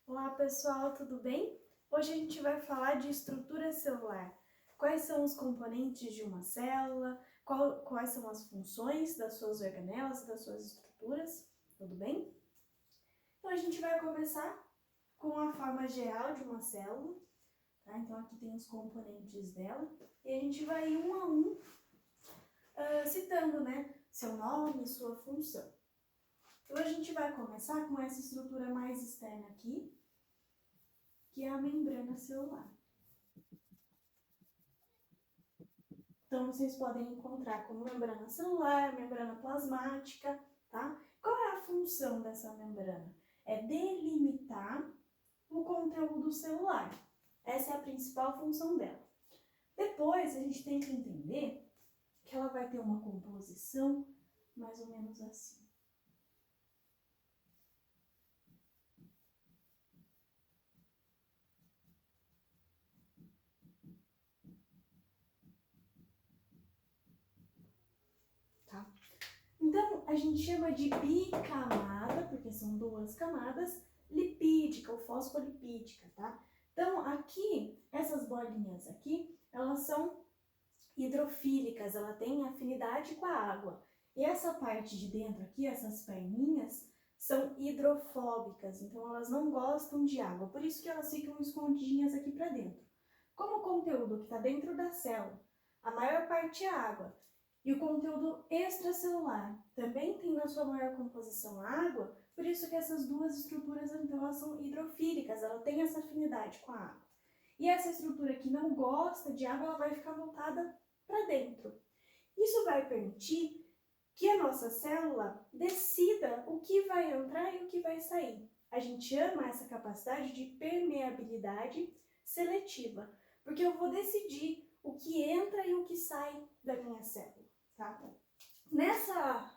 Olá pessoal, tudo bem? Hoje a gente vai falar de estrutura celular. Quais são os componentes de uma célula, quais são as funções das suas organelas, das suas estruturas, tudo bem? Então a gente vai começar com a forma geral de uma célula, tá? Então aqui tem os componentes dela e a gente vai um a um citando, né, seu nome, sua função. Então a gente vai começar com essa estrutura mais externa aqui, que é a membrana celular. Então, vocês podem encontrar como membrana celular, membrana plasmática, tá? Qual é a função dessa membrana? É delimitar o conteúdo celular. Essa é a principal função dela. Depois, a gente tem que entender que ela vai ter uma composição mais ou menos assim. Tá? Então, a gente chama de bicamada, porque são duas camadas, lipídica ou fosfolipídica, tá? Então, aqui, essas bolinhas aqui, elas são hidrofílicas, ela tem afinidade com a água. E essa parte de dentro aqui, essas perninhas, são hidrofóbicas, então elas não gostam de água, por isso que elas ficam escondidinhas aqui para dentro. Como o conteúdo que está dentro da célula, a maior parte é água, e o conteúdo extracelular também tem na sua maior composição água, por isso que essas duas estruturas, então, elas são hidrofílicas, ela tem essa afinidade com a água. E essa estrutura que não gosta de água, ela vai ficar voltada para dentro. Isso vai permitir que a nossa célula decida o que vai entrar e o que vai sair. A gente chama essa capacidade de permeabilidade seletiva, porque eu vou decidir o que entra e o que sai da minha célula. Tá? Nessa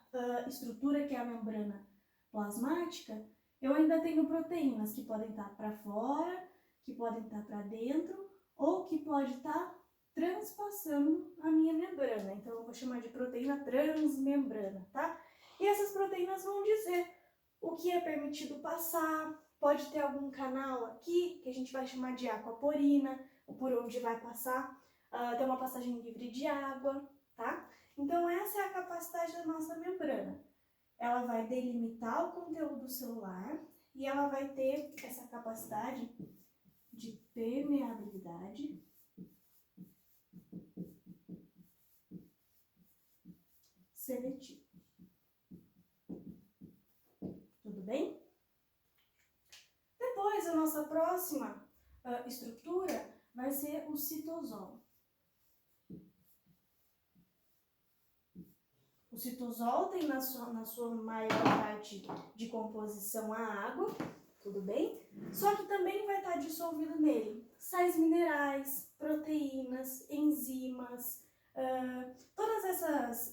estrutura que é a membrana plasmática, eu ainda tenho proteínas que podem estar para fora, que podem estar para dentro ou que pode estar transpassando a minha membrana. Então eu vou chamar de proteína transmembrana, tá? E essas proteínas vão dizer o que é permitido passar, pode ter algum canal aqui que a gente vai chamar de aquaporina, ou por onde vai passar, tem uma passagem livre de água, tá? Então, essa é a capacidade da nossa membrana. Ela vai delimitar o conteúdo celular e ela vai ter essa capacidade de permeabilidade seletiva. Tudo bem? Depois, a nossa próxima estrutura vai ser o citosol. O citosol tem na sua maior parte de composição a água, tudo bem? Só que também vai estar dissolvido nele sais minerais, proteínas, enzimas, todas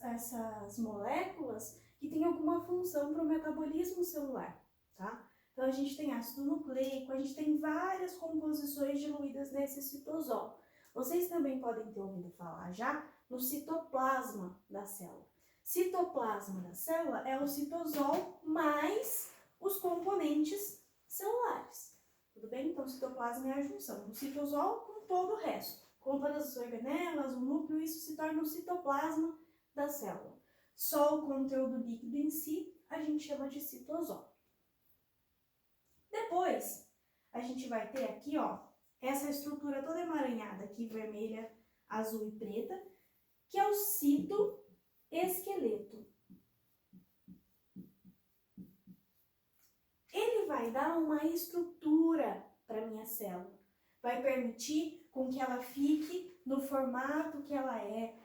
essas moléculas que têm alguma função para o metabolismo celular, tá? Então a gente tem ácido nucleico, a gente tem várias composições diluídas nesse citosol. Vocês também podem ter ouvido falar já no citoplasma da célula. Citoplasma da célula é o citosol mais os componentes celulares. Tudo bem? Então, o citoplasma é a junção do citosol com todo o resto. Com todas as organelas, o núcleo, isso se torna o citoplasma da célula. Só o conteúdo líquido em si, a gente chama de citosol. Depois, a gente vai ter aqui, ó, essa estrutura toda emaranhada aqui, vermelha, azul e preta, que é o citoesqueleto. Ele vai dar uma estrutura para a minha célula. Vai permitir com que ela fique no formato que ela é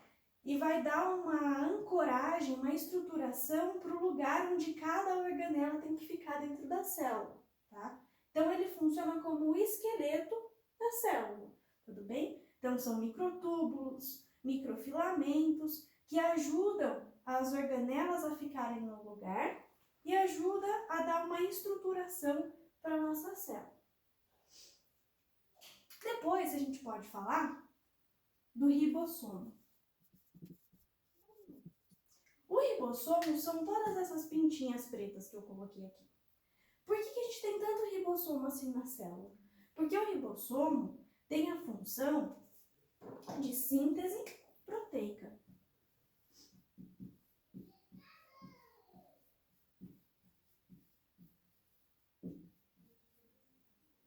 e vai dar uma ancoragem, uma estruturação para o lugar onde cada organela tem que ficar dentro da célula, tá? Então, ele funciona como o esqueleto da célula, tudo bem? Então, são microtúbulos, microfilamentos que ajudam as organelas a ficarem no lugar e ajuda a dar uma estruturação para a nossa célula. Depois a gente pode falar do ribossomo. O ribossomo são todas essas pintinhas pretas que eu coloquei aqui. Por que a gente tem tanto ribossomo ribossomo assim na célula? Porque o ribossomo tem a função de síntese proteica.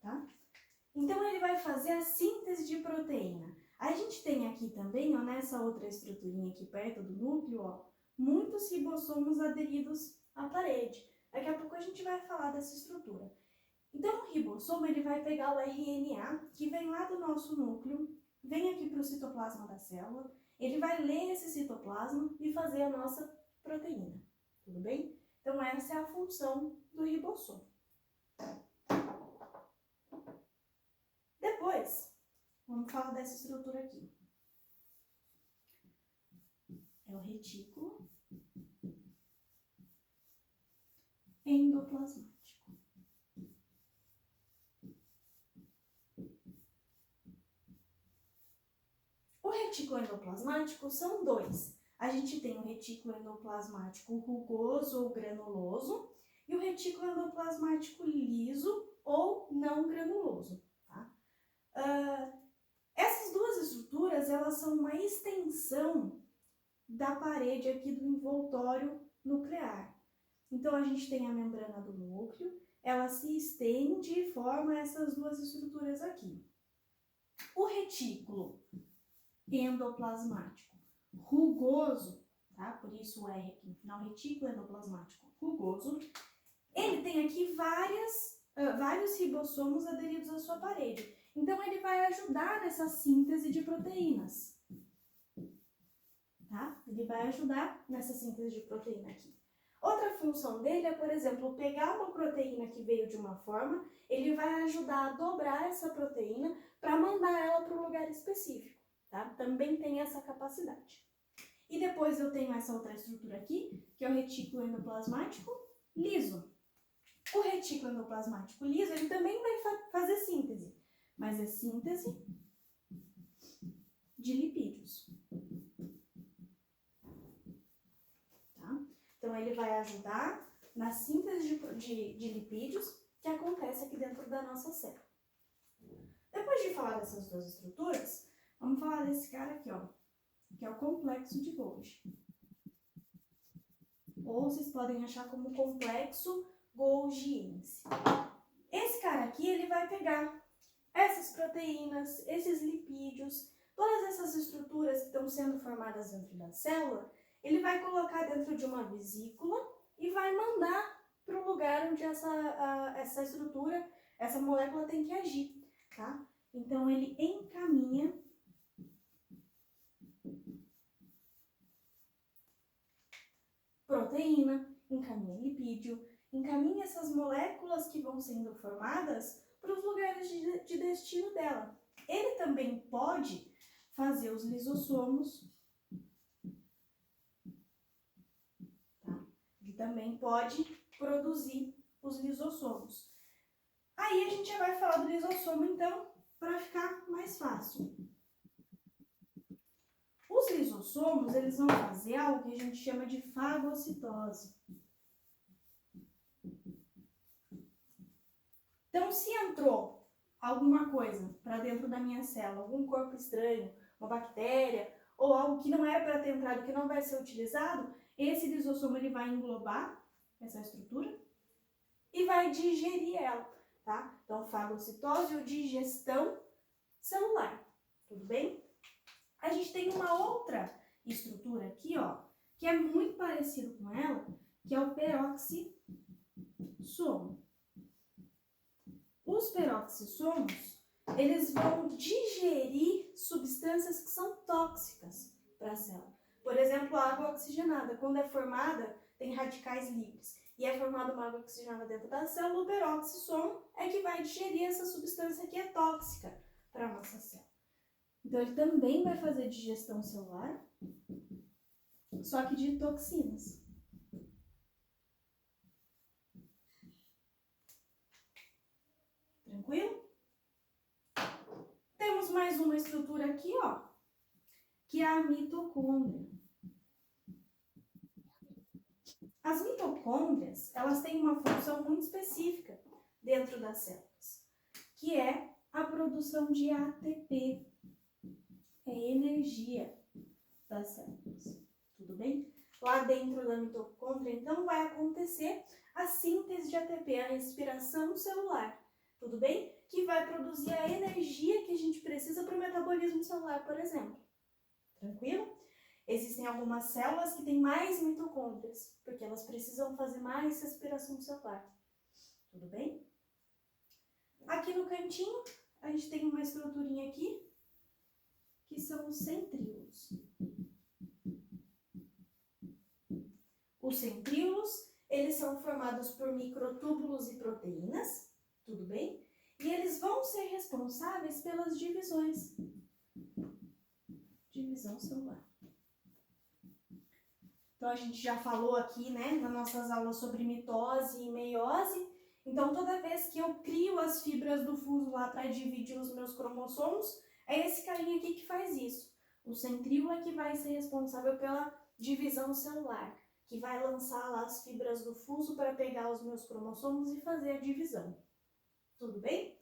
Tá? Então, ele vai fazer a síntese de proteína. A gente tem aqui também, ó, nessa outra estruturinha aqui perto do núcleo, ó, muitos ribossomos aderidos à parede. Daqui a pouco a gente vai falar dessa estrutura. Então, o ribossomo ele vai pegar o RNA, que vem lá do nosso núcleo, vem aqui para o citoplasma da célula, ele vai ler esse citoplasma e fazer a nossa proteína. Tudo bem? Então, essa é a função do ribossomo. Depois, vamos falar dessa estrutura aqui. É o retículo endoplasmático. O retículo endoplasmático são dois. A gente tem o retículo endoplasmático rugoso ou granuloso e o retículo endoplasmático liso ou não granuloso. Tá? Essas duas estruturas, elas são uma extensão da parede aqui do envoltório nuclear. Então, a gente tem a membrana do núcleo, ela se estende e forma essas duas estruturas aqui. O retículo endoplasmático rugoso, tá? Por isso o R aqui no final, retículo endoplasmático rugoso, ele tem aqui vários ribossomos aderidos à sua parede. Então, ele vai ajudar nessa síntese de proteínas. Tá? Ele vai ajudar nessa síntese de proteína aqui. Outra função dele é, por exemplo, pegar uma proteína que veio de uma forma, ele vai ajudar a dobrar essa proteína para mandar ela para um lugar específico. Tá? Também tem essa capacidade. E depois eu tenho essa outra estrutura aqui, que é o retículo endoplasmático liso. O retículo endoplasmático liso, ele também vai fazer síntese, mas é síntese de lipídios. Tá? Então, ele vai ajudar na síntese de lipídios que acontece aqui dentro da nossa célula. Depois de falar dessas duas estruturas, vamos falar desse cara aqui, ó, que é o complexo de Golgi. Ou vocês podem achar como complexo golgiense. Esse cara aqui, ele vai pegar essas proteínas, esses lipídios, todas essas estruturas que estão sendo formadas dentro da célula, ele vai colocar dentro de uma vesícula e vai mandar para o lugar onde essa estrutura, essa molécula tem que agir, tá? Então, ele encaminha proteína, encaminha lipídio, encaminha essas moléculas que vão sendo formadas para os lugares de destino dela. Ele também pode fazer os lisossomos, tá? Ele também pode produzir os lisossomos. Aí a gente já vai falar do lisossomo, então, para ficar mais fácil. Os lisossomos, eles vão fazer algo que a gente chama de fagocitose. Então, se entrou alguma coisa para dentro da minha célula, algum corpo estranho, uma bactéria, ou algo que não era para ter entrado, que não vai ser utilizado, esse lisossomo ele vai englobar essa estrutura e vai digerir ela, tá? Então, fagocitose ou digestão celular, tudo bem? A gente tem uma outra estrutura aqui, ó, que é muito parecido com ela, que é o peroxissomo. Os peroxissomos, eles vão digerir substâncias que são tóxicas para a célula. Por exemplo, a água oxigenada, quando é formada, tem radicais livres, e é formada uma água oxigenada dentro da célula, o peroxissomo é que vai digerir essa substância que é tóxica para a nossa célula. Então, ele também vai fazer digestão celular, só que de toxinas. Tranquilo? Temos mais uma estrutura aqui, ó, que é a mitocôndria. As mitocôndrias, elas têm uma função muito específica dentro das células, que é a produção de ATP, é energia das células, tudo bem? Lá dentro da mitocôndria, então, vai acontecer a síntese de ATP, a respiração celular, tudo bem? Que vai produzir a energia que a gente precisa para o metabolismo celular, por exemplo. Tranquilo? Existem algumas células que têm mais mitocôndrias, porque elas precisam fazer mais respiração celular. Tudo bem? Aqui no cantinho, a gente tem uma estruturinha aqui, que são os centríolos. Os centríolos, eles são formados por microtúbulos e proteínas, tudo bem? E eles vão ser responsáveis pelas divisões. Divisão celular. Então, a gente já falou aqui, né, nas nossas aulas sobre mitose e meiose. Então, toda vez que eu crio as fibras do fuso lá para dividir os meus cromossomos, é esse carinha aqui que faz isso. O centríolo é que vai ser responsável pela divisão celular, que vai lançar lá as fibras do fuso para pegar os meus cromossomos e fazer a divisão. Tudo bem?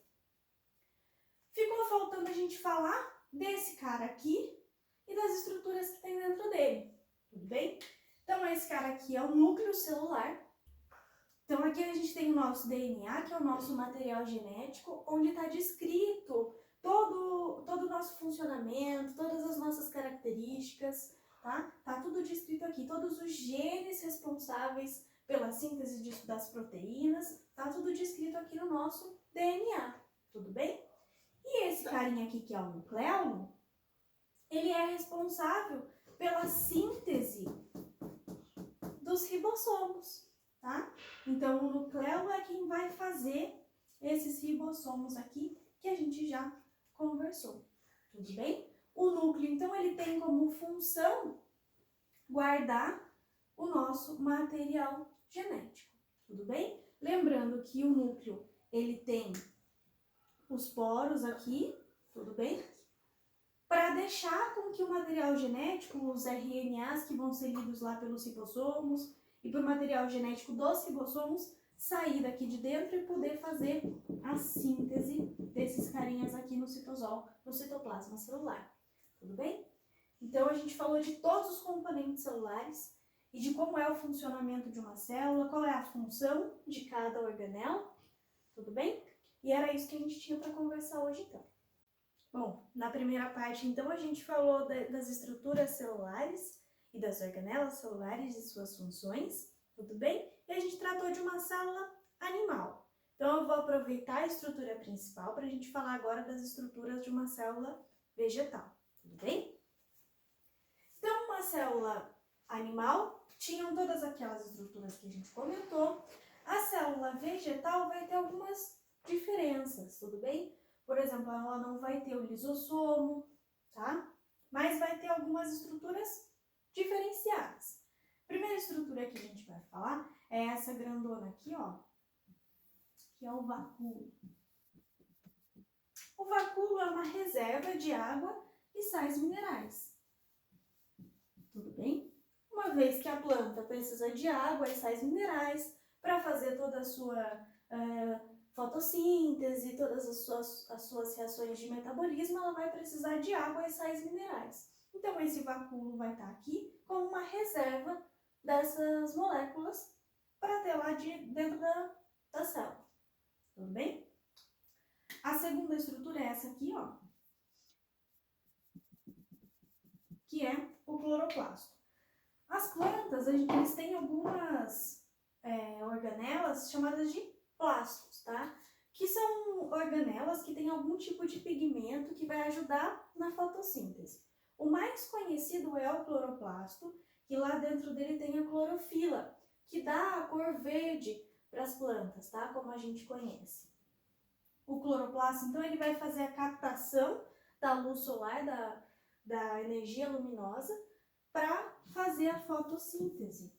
Ficou faltando a gente falar desse cara aqui e das estruturas que tem dentro dele. Tudo bem? Então, esse cara aqui é o núcleo celular. Então, aqui a gente tem o nosso DNA, que é o nosso material genético, onde está descrito todo o nosso funcionamento, todas as nossas características, tá? Tá tudo descrito aqui, todos os genes responsáveis pela síntese das proteínas, tá tudo descrito aqui no nosso DNA, tudo bem? E esse carinha aqui, que é o nucleolo, ele é responsável pela síntese dos ribossomos, tá? Então, o nucleolo é quem vai fazer esses ribossomos aqui, que a gente já conversou, tudo bem? O núcleo, então, ele tem como função guardar o nosso material genético, tudo bem? Lembrando que o núcleo, ele tem os poros aqui, tudo bem? Para deixar com que o material genético, os RNAs que vão ser lidos lá pelos ribossomos e por material genético dos ribossomos, sair daqui de dentro e poder fazer a síntese desses carinhas aqui no citosol, no citoplasma celular, tudo bem? Então, a gente falou de todos os componentes celulares e de como é o funcionamento de uma célula, qual é a função de cada organela, tudo bem? E era isso que a gente tinha para conversar hoje, então. Bom, na primeira parte, então, a gente falou das estruturas celulares e das organelas celulares e suas funções, tudo bem? E a gente tratou de uma célula animal. Então, eu vou aproveitar a estrutura principal para a gente falar agora das estruturas de uma célula vegetal, tudo bem? Então, uma célula animal tinham todas aquelas estruturas que a gente comentou. A célula vegetal vai ter algumas diferenças, tudo bem? Por exemplo, ela não vai ter o lisossomo, tá? Mas vai ter algumas estruturas diferenciadas. A primeira estrutura que a gente vai falar é essa grandona aqui, ó, que é o vacúolo. O vacúolo é uma reserva de água e sais minerais. Tudo bem? Uma vez que a planta precisa de água e sais minerais para fazer toda a sua fotossíntese, todas as suas reações de metabolismo, ela vai precisar de água e sais minerais. Então, esse vacúolo vai estar aqui como uma reserva dessas moléculas para ter lá dentro da célula. Tudo bem? A segunda estrutura é essa aqui, ó, que é o cloroplasto. As plantas, eles têm algumas organelas chamadas de plastos, tá? Que são organelas que têm algum tipo de pigmento que vai ajudar na fotossíntese. O mais conhecido é o cloroplasto, que lá dentro dele tem a clorofila, que dá a cor verde para as plantas, tá? Como a gente conhece. O cloroplasto, então, ele vai fazer a captação da luz solar, da energia luminosa, para fazer a fotossíntese.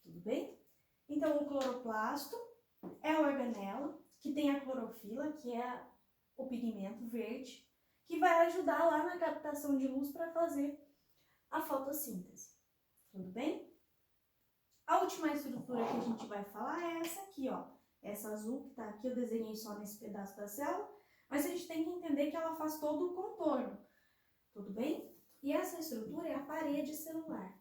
Tudo bem? Então, o cloroplasto é a organela que tem a clorofila, que é o pigmento verde, que vai ajudar lá na captação de luz para fazer a fotossíntese. Tudo bem? A última estrutura que a gente vai falar é essa aqui, ó. Essa azul que tá aqui, eu desenhei só nesse pedaço da célula, mas a gente tem que entender que ela faz todo o contorno, tudo bem? E essa estrutura é a parede celular.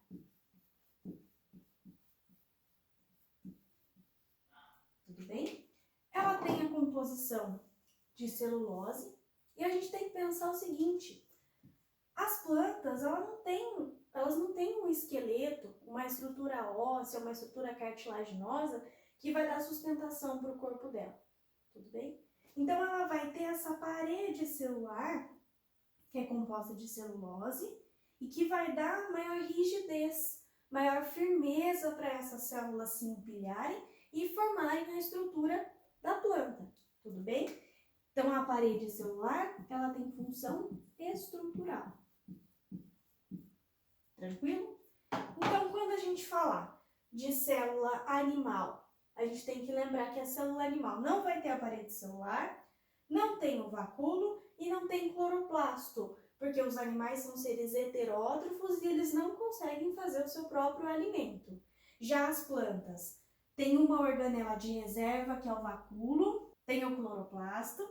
Tudo bem? Ela tem a composição de celulose e a gente tem que pensar o seguinte, as plantas, elas não têm um esqueleto, uma estrutura óssea, uma estrutura cartilaginosa que vai dar sustentação para o corpo dela, tudo bem? Então, ela vai ter essa parede celular, que é composta de celulose, e que vai dar maior rigidez, maior firmeza para essas células se empilharem e formarem a estrutura da planta, tudo bem? Então, a parede celular, ela tem função estrutural. Tranquilo? Então, quando a gente falar de célula animal, a gente tem que lembrar que a célula animal não vai ter a parede celular, não tem o vacúolo e não tem cloroplasto, porque os animais são seres heterótrofos e eles não conseguem fazer o seu próprio alimento. Já as plantas têm uma organela de reserva, que é o vacúolo, tem o cloroplasto,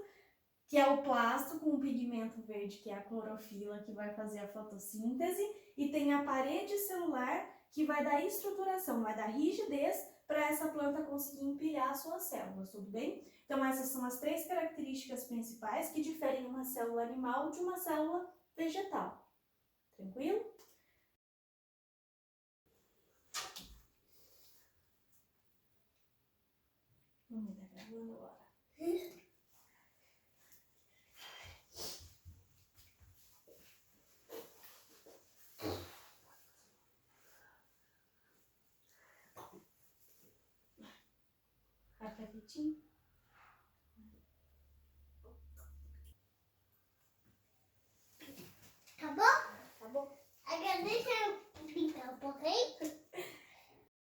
que é o plasto com o pigmento verde, que é a clorofila, que vai fazer a fotossíntese, e tem a parede celular, que vai dar estruturação, vai dar rigidez para essa planta conseguir empilhar as suas células, tudo bem? Então, essas são as 3 características principais que diferem uma célula animal de uma célula vegetal. Tranquilo? Vamos ver, tá gravando agora. Acabou? Acabou? Acabou. Agora deixa eu pintar um pouquinho.